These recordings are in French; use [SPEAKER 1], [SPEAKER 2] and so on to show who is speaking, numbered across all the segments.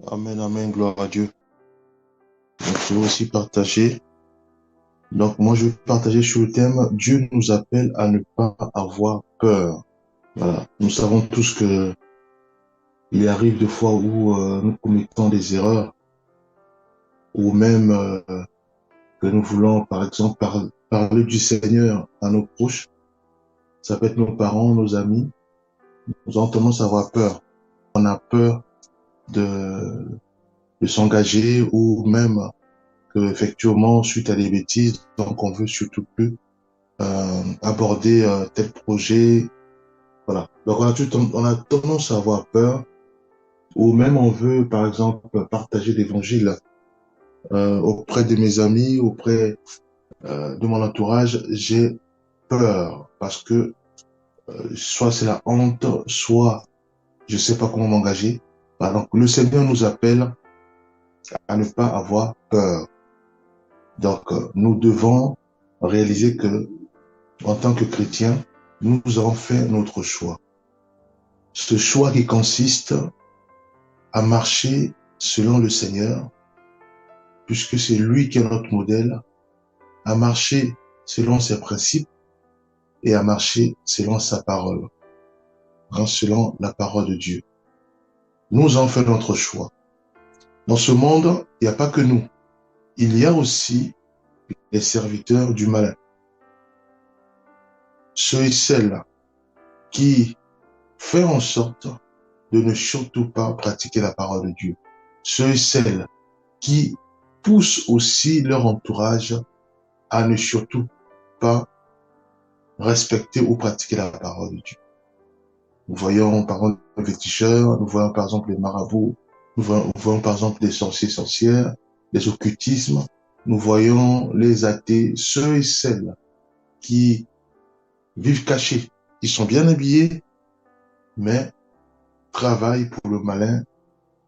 [SPEAKER 1] Amen, amen, gloire à Dieu. Donc, je vais aussi partager. Donc, moi, je vais partager sur le thème Dieu nous appelle à ne pas avoir peur. Voilà. Nous savons tous que il arrive des fois où nous commettons des erreurs, ou même que nous voulons, par exemple, parler du Seigneur à nos proches. Ça peut être nos parents, nos amis. Nous avons tendance à avoir peur. On a peur de, de s'engager ou même que, effectivement, suite à des bêtises, donc on veut surtout plus aborder tel projet. Voilà. Donc on a tendance à avoir peur, ou même on veut, par exemple, partager l'évangile auprès de mes amis, auprès de mon entourage. J'ai peur parce que soit c'est la honte, soit je sais pas comment m'engager. Voilà. Donc le Seigneur nous appelle à ne pas avoir peur. Donc nous devons réaliser que en tant que chrétiens, nous avons fait notre choix. Ce choix qui consiste à marcher selon le Seigneur, puisque c'est lui qui est notre modèle, à marcher selon ses principes et à marcher selon sa parole, selon la parole de Dieu. Nous avons fait notre choix. Dans ce monde, il n'y a pas que nous. Il y a aussi les serviteurs du malin. Ceux et celles qui font en sorte de ne surtout pas pratiquer la parole de Dieu. Ceux et celles qui poussent aussi leur entourage à ne surtout pas respecter ou pratiquer la parole de Dieu. Nous voyons par exemple les féticheurs, nous voyons par exemple les marabouts, nous voyons par exemple les sorciers, sorcières, les occultismes, nous voyons les athées, ceux et celles qui vivent cachés, qui sont bien habillés, mais travaillent pour le malin,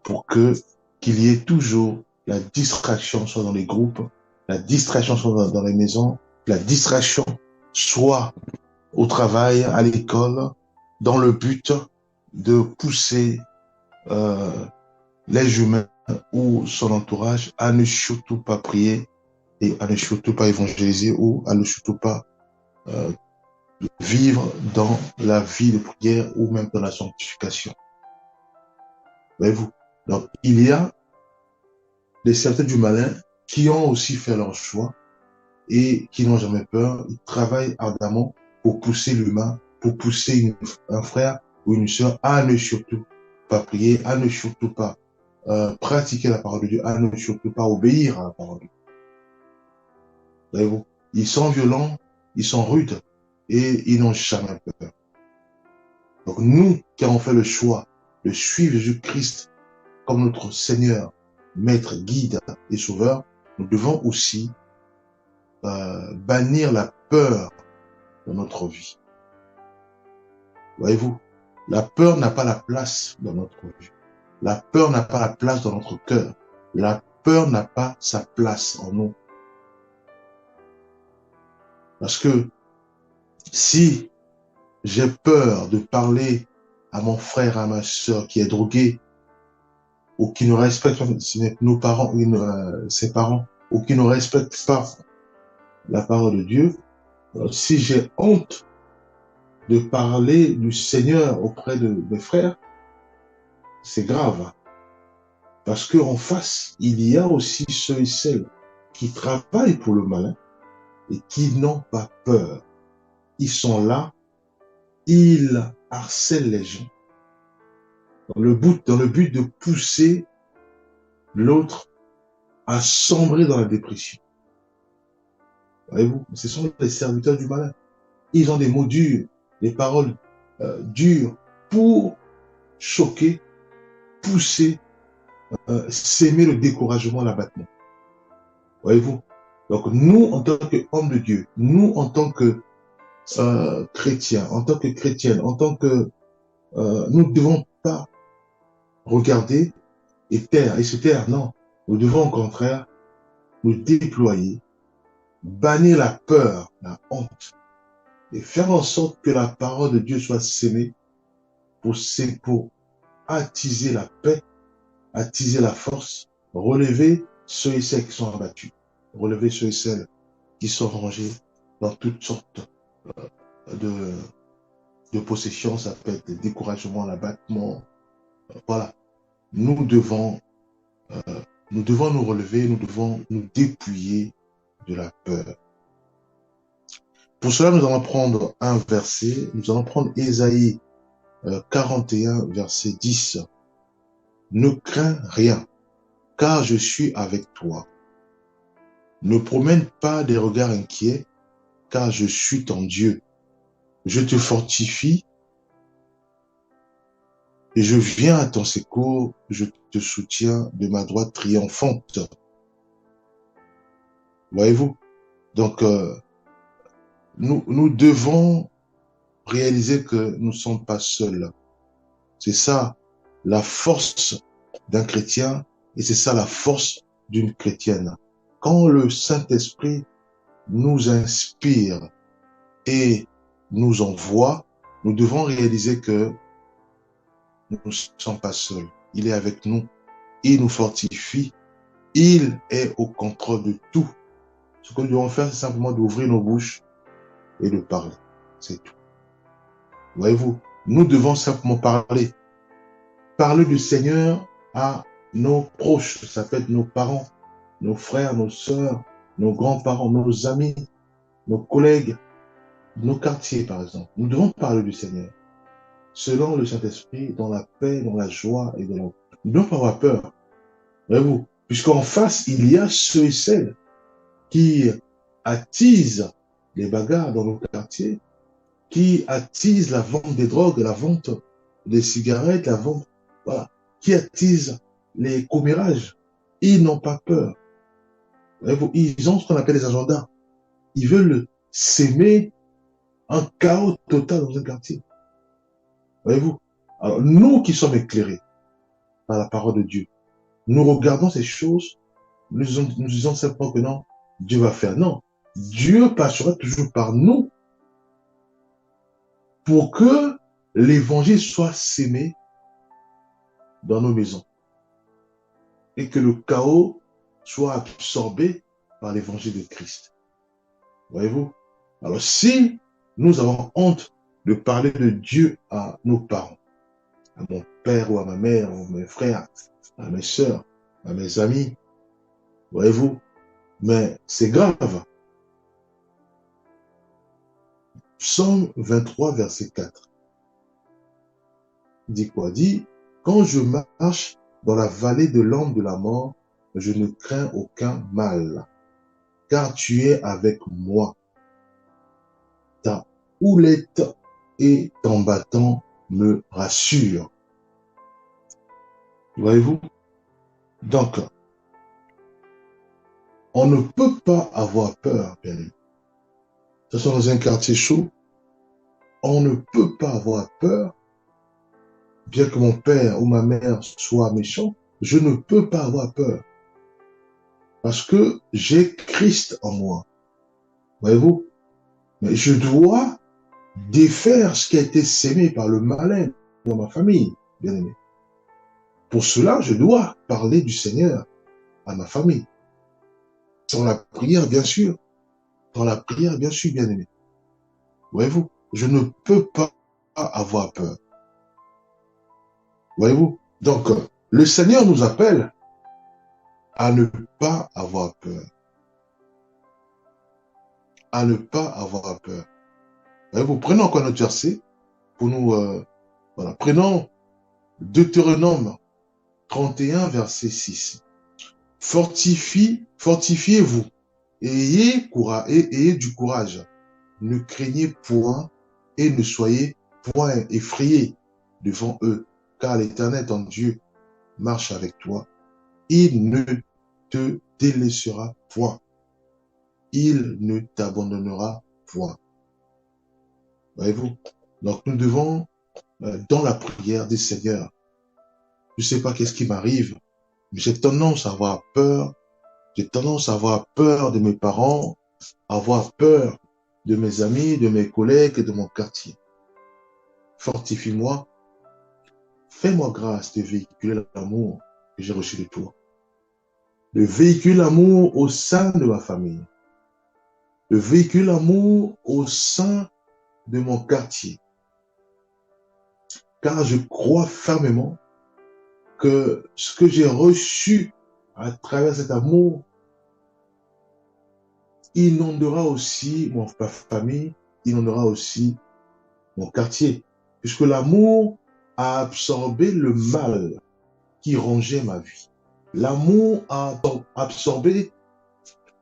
[SPEAKER 1] pour qu'il y ait toujours la distraction, soit dans les groupes, la distraction soit dans les maisons, la distraction soit au travail, à l'école, dans le but de pousser les humains ou son entourage à ne surtout pas prier et à ne surtout pas évangéliser ou à ne surtout pas euh, vivre dans la vie de prière ou même dans la sanctification. Voyez-vous? Donc, il y a des serviteurs du malin qui ont aussi fait leur choix et qui n'ont jamais peur. Ils travaillent ardemment pour pousser l'humain, pour pousser un frère ou une sœur à ne surtout pas prier, à ne surtout pas pratiquer la parole de Dieu, à ne surtout pas obéir à la parole de Dieu. Voyez-vous? Ils sont violents, ils sont rudes et ils n'ont jamais peur. Donc nous qui avons fait le choix de suivre Jésus-Christ comme notre Seigneur, Maître, Guide et Sauveur, nous devons aussi bannir la peur dans notre vie. Voyez-vous, la peur n'a pas la place dans notre vie. La peur n'a pas la place dans notre cœur. La peur n'a pas sa place en nous. Parce que si j'ai peur de parler à mon frère, à ma soeur qui est drogué, ou qui ne respecte pas nos parents, ses parents, ou qui ne respecte pas la parole de Dieu, si j'ai honte de parler du Seigneur auprès de mes frères, c'est grave. Parce qu'en face, il y a aussi ceux et celles qui travaillent pour le malin et qui n'ont pas peur. Ils sont là, ils harcèlent les gens dans le but de pousser l'autre à sombrer dans la dépression. Voyez-vous, ce sont les serviteurs du malin. Ils ont des mots durs, des paroles dures pour choquer, pousser, s'aimer le découragement, l'abattement. Voyez-vous? Donc nous, en tant qu'hommes de Dieu, nous, en tant que chrétiens, en tant que chrétiennes, en tant que... nous ne devons pas regarder et taire, et se taire, non. Nous devons au contraire nous déployer, bannir la peur, la honte, et faire en sorte que la parole de Dieu soit sémée pour attiser la paix attiser la force, relever ceux et celles qui sont abattus, relever ceux et celles qui sont rangés dans toutes sortes de, de possessions, ça peut être le découragement, l'abattement. Voilà. Nous devons, nous devons nous relever, nous devons nous dépouiller de la peur. Pour cela, nous allons prendre un verset, nous allons prendre Ésaïe 41, verset 10. Ne crains rien, car je suis avec toi. Ne promène pas des regards inquiets, car je suis ton Dieu. Je te fortifie et je viens à ton secours, je te soutiens de ma droite triomphante. Voyez-vous? Donc, nous devons réaliser que nous ne sommes pas seuls. C'est ça la force d'un chrétien et c'est ça la force d'une chrétienne. Quand le Saint-Esprit nous inspire et nous envoie, nous devons réaliser que nous ne sommes pas seuls. Il est avec nous, il nous fortifie, il est au contrôle de tout. Ce que nous devons faire, c'est simplement d'ouvrir nos bouches et de parler. C'est tout. Voyez-vous, nous devons simplement parler. Parler du Seigneur à nos proches. Ça peut être nos parents, nos frères, nos sœurs, nos grands-parents, nos amis, nos collègues, nos quartiers, par exemple. Nous devons parler du Seigneur. Selon le Saint-Esprit, dans la paix, dans la joie et dans la... Nous ne devons pas avoir peur. Voyez-vous, puisqu'en face, il y a ceux et celles qui attisent les bagarres dans nos quartiers, qui attisent la vente des drogues, la vente des cigarettes, la vente, voilà, qui attisent les commérages. Ils n'ont pas peur. Voyez-vous, ils ont ce qu'on appelle les agendas. Ils veulent s'aimer un chaos total dans un quartier. Voyez-vous, alors nous qui sommes éclairés par la parole de Dieu, nous regardons ces choses, nous disons simplement que non, Dieu va faire. Non, Dieu passera toujours par nous pour que l'évangile soit sémé dans nos maisons et que le chaos soit absorbé par l'évangile de Christ. Voyez-vous? Alors si nous avons honte de parler de Dieu à nos parents, à mon père ou à ma mère, ou à mes frères, à mes sœurs, à mes amis, voyez-vous, mais c'est grave. Psaume 23, verset 4. Dit quoi? Dit, quand je marche dans la vallée de l'ombre de la mort, je ne crains aucun mal, car tu es avec moi. Ta houlette et ton bâton me rassurent. Voyez-vous? Donc, on ne peut pas avoir peur, bien aimé. Ce sont dans un quartier chaud, on ne peut pas avoir peur, bien que mon père ou ma mère soit méchant, je ne peux pas avoir peur. Parce que j'ai Christ en moi. Voyez-vous? Mais je dois défaire ce qui a été sémé par le malin dans ma famille, bien aimé. Pour cela, je dois parler du Seigneur à ma famille. Dans la prière, bien sûr. Dans la prière, bien sûr, bien aimé. Voyez-vous? Je ne peux pas avoir peur. Voyez-vous? Donc, le Seigneur nous appelle à ne pas avoir peur. À ne pas avoir peur. Voyez-vous? Prenons encore notre verset pour nous... voilà. Prenons Deutéronome 31, verset 6. Fortifiez-vous et ayez du courage. Ne craignez point et ne soyez point effrayés devant eux, car l'Éternel, ton Dieu, marche avec toi. Il ne te délaissera point. Il ne t'abandonnera point. Voyez-vous? Donc nous devons, dans la prière des Seigneurs, je ne sais pas qu'est-ce qui m'arrive, mais j'ai tendance à avoir peur. J'ai tendance à avoir peur de mes parents, à avoir peur de mes amis, de mes collègues et de mon quartier. Fortifie-moi, fais-moi grâce de véhiculer l'amour que j'ai reçu de toi. De véhiculer l'amour au sein de ma famille. De véhiculer l'amour au sein de mon quartier. Car je crois fermement que ce que j'ai reçu à travers cet amour inondera aussi ma famille, inondera aussi mon quartier. Puisque l'amour a absorbé le mal qui rongeait ma vie. L'amour a absorbé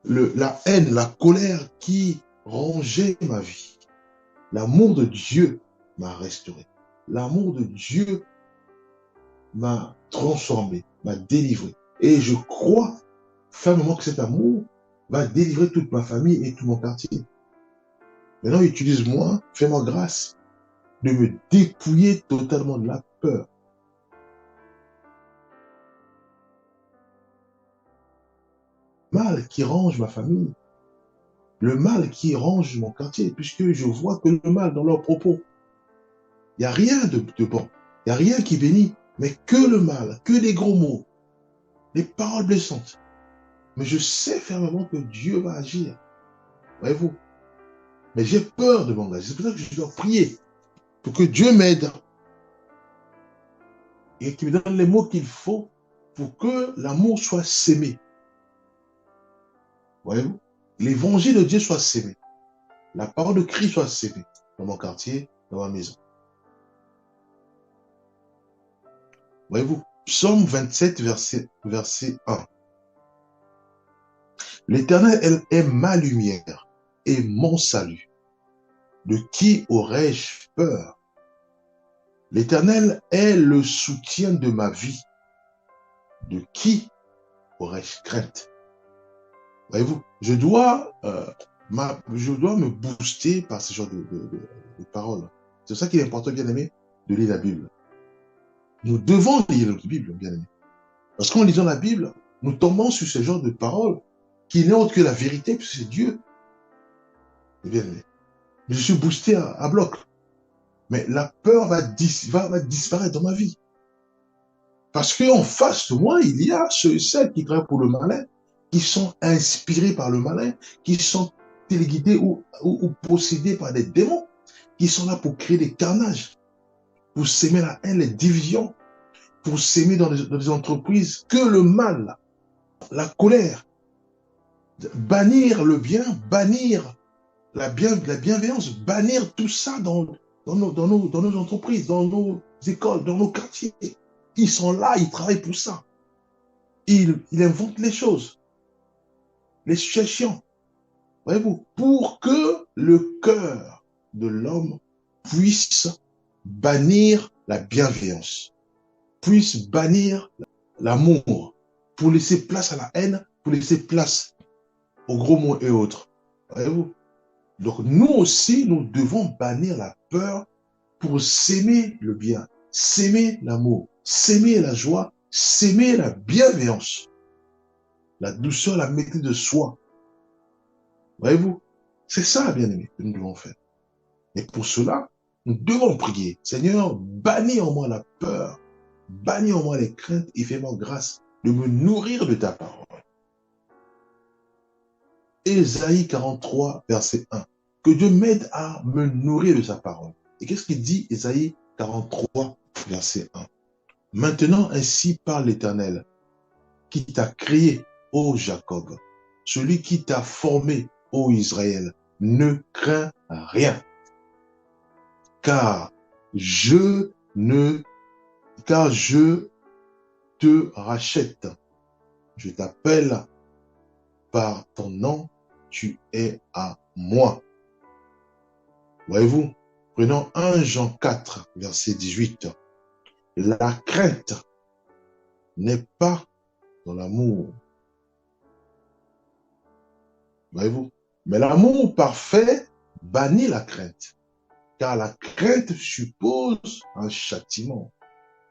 [SPEAKER 1] la haine, la colère qui rongeait ma vie. L'amour de Dieu m'a restauré. L'amour de Dieu m'a transformé, m'a délivré. Et je crois fermement que cet amour va délivrer toute ma famille et tout mon quartier. Maintenant, utilise-moi, fais-moi grâce de me dépouiller totalement de la peur. Le mal qui ronge ma famille, le mal qui ronge mon quartier, puisque je vois que le mal dans leurs propos. Il n'y a rien de bon, il n'y a rien qui bénit, mais que le mal, que des gros mots, des paroles blessantes. Mais je sais fermement que Dieu va agir. Voyez-vous? Mais j'ai peur de m'engager. C'est pour ça que je dois prier pour que Dieu m'aide et qu'il me donne les mots qu'il faut pour que l'amour soit sémé. Voyez-vous? L'évangile de Dieu soit sémé. La parole de Christ soit sémée dans mon quartier, dans ma maison. Voyez-vous? Psaume 27, verset 1. L'Éternel, elle est ma lumière et mon salut. De qui aurais-je peur? L'Éternel est le soutien de ma vie. De qui aurais-je crainte? Voyez-vous, je dois me booster par ce genre de paroles. C'est pour ça qu'il est important, bien aimé, de lire la Bible. Nous devons lire la Bible, bien aimé. Parce qu'en lisant la Bible, nous tombons sur ce genre de paroles qui n'est autre que la vérité, puisque c'est Dieu. Bien aimé. Je suis boosté à bloc. Mais la peur va disparaître dans ma vie. Parce qu'en face de moi, il y a ceux et celles qui travaillent pour le malin, qui sont inspirés par le malin, qui sont téléguidés ou possédés par des démons, qui sont là pour créer des carnages, pour s'aimer la haine, les divisions, pour s'aimer dans des entreprises, que le mal, la colère, bannir le bien, bannir la bienveillance, bannir tout ça dans nos entreprises, dans nos écoles, dans nos quartiers. Ils sont là, ils travaillent pour ça. Ils inventent les choses, les situations, voyez-vous, pour que le cœur de l'homme puisse bannir la bienveillance, puisse bannir l'amour, pour laisser place à la haine, pour laisser place aux gros mots et autres. Voyez-vous? Donc nous aussi, nous devons bannir la peur pour s'aimer le bien, s'aimer l'amour, s'aimer la joie, s'aimer la bienveillance, la douceur, la maîtrise de soi. Voyez-vous? C'est ça, bien-aimé, que nous devons faire. Et pour cela, nous devons prier. Seigneur, bannis en moi la peur, bannis en moi les craintes et fais-moi grâce de me nourrir de ta parole. Ésaïe 43, verset 1. Que Dieu m'aide à me nourrir de sa parole. Et qu'est-ce qu'il dit, Ésaïe 43, verset 1? Maintenant, ainsi parle l'Éternel, qui t'a créé, ô Jacob, celui qui t'a formé, ô Israël, ne crains rien, car je te rachète, je t'appelle par ton nom, tu es à moi. Voyez-vous, prenons 1 Jean 4, verset 18. La crainte n'est pas dans l'amour. Voyez-vous, mais l'amour parfait bannit la crainte, car la crainte suppose un châtiment.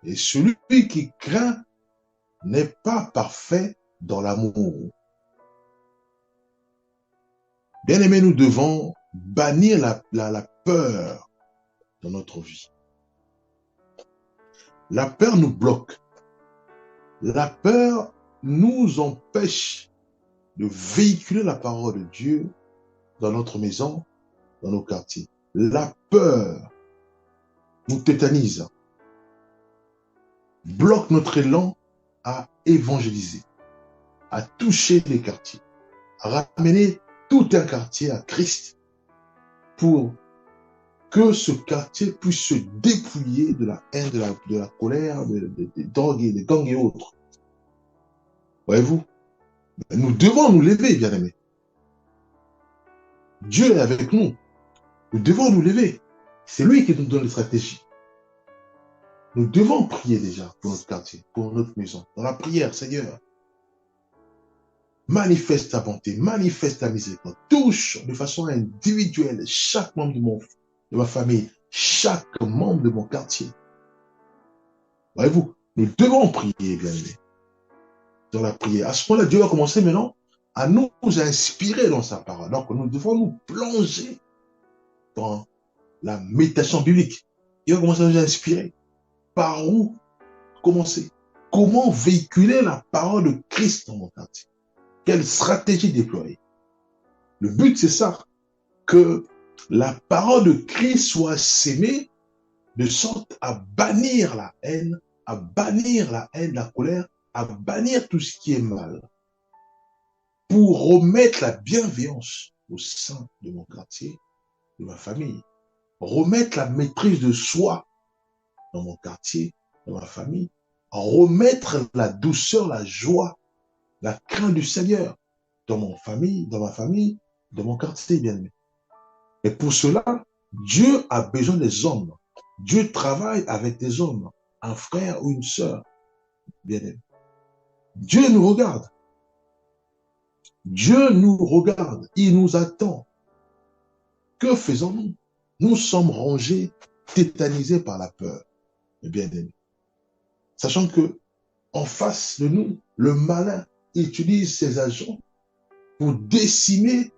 [SPEAKER 1] Et celui qui craint n'est pas parfait dans l'amour. Bien aimé, nous devons bannir la peur dans notre vie. La peur nous bloque. La peur nous empêche de véhiculer la parole de Dieu dans notre maison, dans nos quartiers. La peur nous tétanise, bloque notre élan à évangéliser, à toucher les quartiers, à ramener tout un quartier à Christ pour que ce quartier puisse se dépouiller de la haine, de la colère, des drogues, des gangs et autres. Voyez-vous, nous devons nous lever, bien-aimés. Dieu est avec nous. Nous devons nous lever. C'est lui qui nous donne les stratégies. Nous devons prier déjà pour notre quartier, pour notre maison. Dans la prière, Seigneur, manifeste ta bonté, manifeste ta miséricorde. Touche de façon individuelle chaque membre de ma famille, chaque membre de mon quartier. Voyez-vous, nous devons prier, bien-aimés, dans la prière. À ce moment-là, Dieu va commencer maintenant à nous inspirer dans sa parole. Donc, nous devons nous plonger dans la méditation biblique. Il va commencer à nous inspirer. Par où commencer? Comment véhiculer la parole de Christ dans mon quartier? Quelle stratégie déployer? Le but, c'est ça, que la parole de Christ soit sémée de sorte à bannir la haine, la colère, à bannir tout ce qui est mal, pour remettre la bienveillance au sein de mon quartier, de ma famille, remettre la maîtrise de soi dans mon quartier, dans ma famille, remettre la douceur, la joie, la crainte du Seigneur dans ma famille, dans mon quartier bien-aimé. Et pour cela, Dieu a besoin des hommes. Dieu travaille avec des hommes, un frère ou une sœur bien-aimé. Dieu nous regarde. Dieu nous regarde. Il nous attend. Que faisons-nous? Nous sommes rongés, tétanisés par la peur, bien-aimé. Sachant que en face de nous, le malin utilise ses agents pour décimer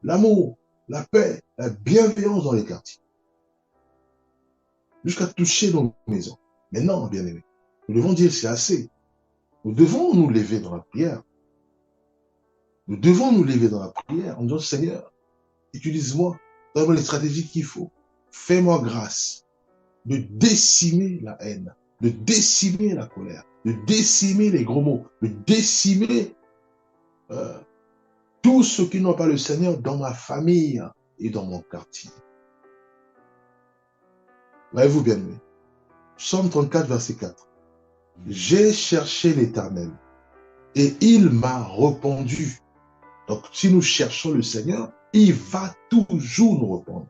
[SPEAKER 1] l'amour, la paix, la bienveillance dans les quartiers, jusqu'à toucher nos maisons. Mais non, bien-aimés, nous devons dire c'est assez. Nous devons nous lever dans la prière. Nous devons nous lever dans la prière en disant Seigneur, utilise-moi, donne-moi les stratégies qu'il faut. Fais-moi grâce de décimer la haine, de décimer la colère, de décimer les gros mots, de décimer tous ceux qui n'ont pas le Seigneur dans ma famille et dans mon quartier. Voyez-vous bien aimé. Psaume 34, verset 4. J'ai cherché l'Éternel et il m'a répondu. Donc, si nous cherchons le Seigneur, il va toujours nous répondre.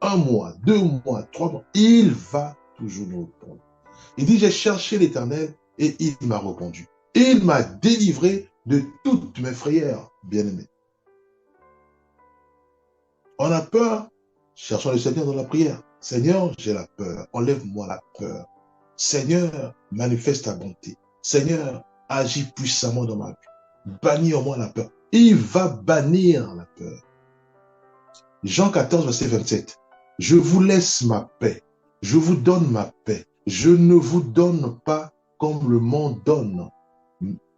[SPEAKER 1] 1 mois, 2 mois, 3 mois, il va toujours nous répondre. Il dit, j'ai cherché l'Éternel et il m'a répondu. Il m'a délivré de toutes mes frayeurs, bien-aimés. On a peur, cherchons le Seigneur dans la prière. Seigneur, j'ai la peur, enlève-moi la peur. Seigneur, manifeste ta bonté. Seigneur, agis puissamment dans ma vie. Bannis en moi la peur. Il va bannir la peur. Jean 14, verset 27. Je vous laisse ma paix. Je vous donne ma paix. Je ne vous donne pas comme le monde donne.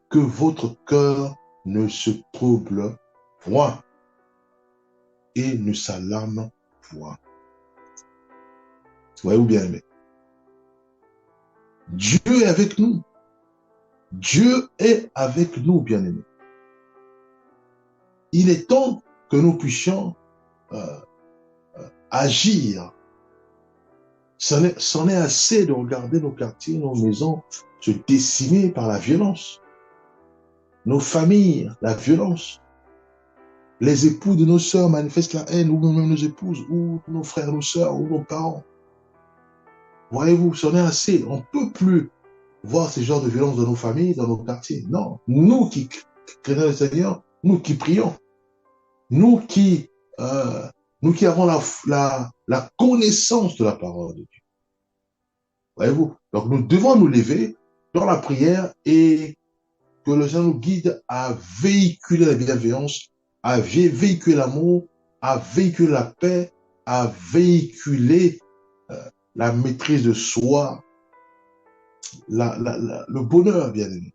[SPEAKER 1] Que votre cœur ne se trouble point et ne s'alarme point. Voyez-vous bien aimé. Dieu est avec nous. Dieu est avec nous, bien-aimés. Il est temps que nous puissions agir. C'en est assez de regarder nos quartiers, nos maisons se décimer par la violence. Nos familles, la violence. Les époux de nos sœurs manifestent la haine, ou même nos épouses, ou nos frères, nos sœurs, ou nos parents. Voyez-vous, c'en est assez. On ne peut plus voir ces genres de violence dans nos familles, dans nos quartiers. Non. Nous qui craignons le Seigneur, nous qui prions, nous qui avons la connaissance de la parole de Dieu. Voyez-vous? Donc nous devons nous lever dans la prière et que le Seigneur nous guide à véhiculer la bienveillance, à véhiculer l'amour, à véhiculer la paix, à véhiculer la maîtrise de soi le bonheur, bien aimé.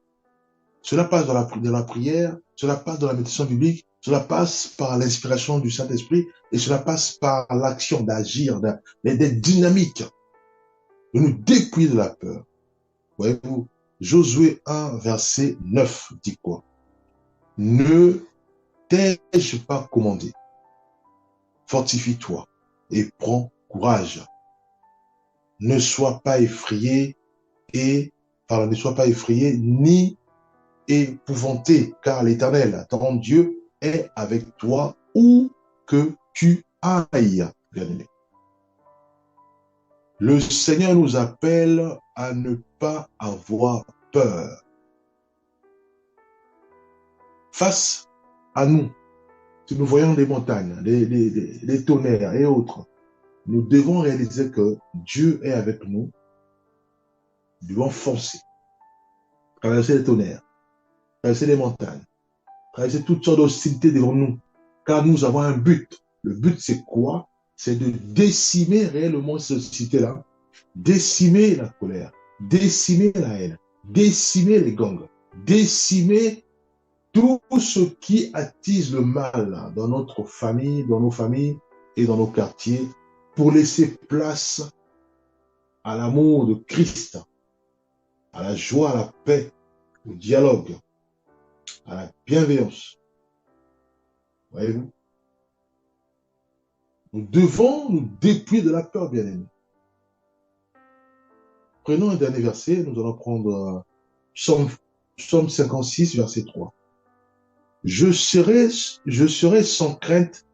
[SPEAKER 1] Cela passe dans la prière, cela passe dans la méditation biblique, cela passe par l'inspiration du Saint-Esprit et cela passe par l'action d'agir, d'être dynamique, de nous dépouiller de la peur. Voyez-vous, Josué 1, verset 9 dit quoi? Ne t'ai-je pas commandé? Fortifie-toi et prends courage. Ne sois pas effrayé ne sois pas effrayé ni épouvanté, car l'Éternel, ton Dieu, est avec toi où que tu ailles, bien-aimé. Le Seigneur nous appelle à ne pas avoir peur. Face à nous, si nous voyons des montagnes, des tonnerres et autres, nous devons réaliser que Dieu est avec nous. Nous devons foncer, traverser les tonnerres, traverser les montagnes, traverser toutes sortes d'hostilités devant nous, car nous avons un but. Le but, c'est quoi? C'est de décimer réellement cette société-là, décimer la colère, décimer la haine, décimer les gangs, décimer tout ce qui attise le mal dans notre famille, dans nos familles et dans nos quartiers, pour laisser place à l'amour de Christ, à la joie, à la paix, au dialogue, à la bienveillance. Voyez-vous? Nous devons nous dépouiller de la peur, bien-aimés. Prenons un dernier verset, nous allons prendre Psaume 56, verset 3. Je serai sans crainte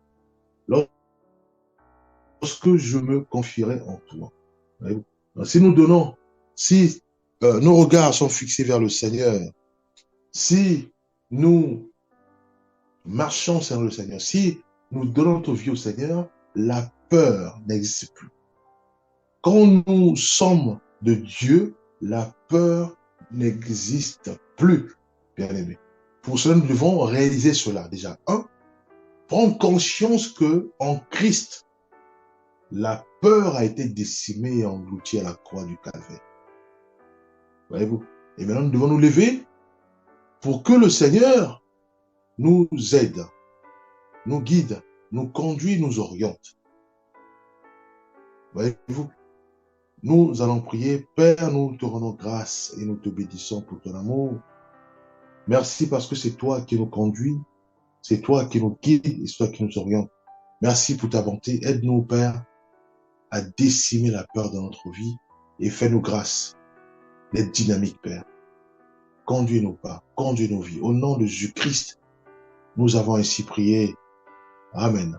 [SPEAKER 1] lorsque je me confierai en toi. Si nous donnons, si nos regards sont fixés vers le Seigneur, si nous marchons vers le Seigneur, si nous donnons notre vie au Seigneur, la peur n'existe plus. Quand nous sommes de Dieu, la peur n'existe plus, bien aimé. Pour cela, nous devons réaliser cela. Déjà, prendre conscience que en Christ, la peur a été décimée et engloutie à la croix du Calvaire. Voyez-vous? Et maintenant, nous devons nous lever pour que le Seigneur nous aide, nous guide, nous conduit, nous oriente. Voyez-vous? Nous allons prier. Père, nous te rendons grâce et nous te bénissons pour ton amour. Merci parce que c'est toi qui nous conduis, c'est toi qui nous guide et c'est toi qui nous oriente. Merci pour ta bonté. Aide-nous, Père, à décimer la peur dans notre vie et fais-nous grâce d'être dynamique, Père. Conduis nos pas, conduis nos vies. Au nom de Jésus-Christ, nous avons ainsi prié. Amen.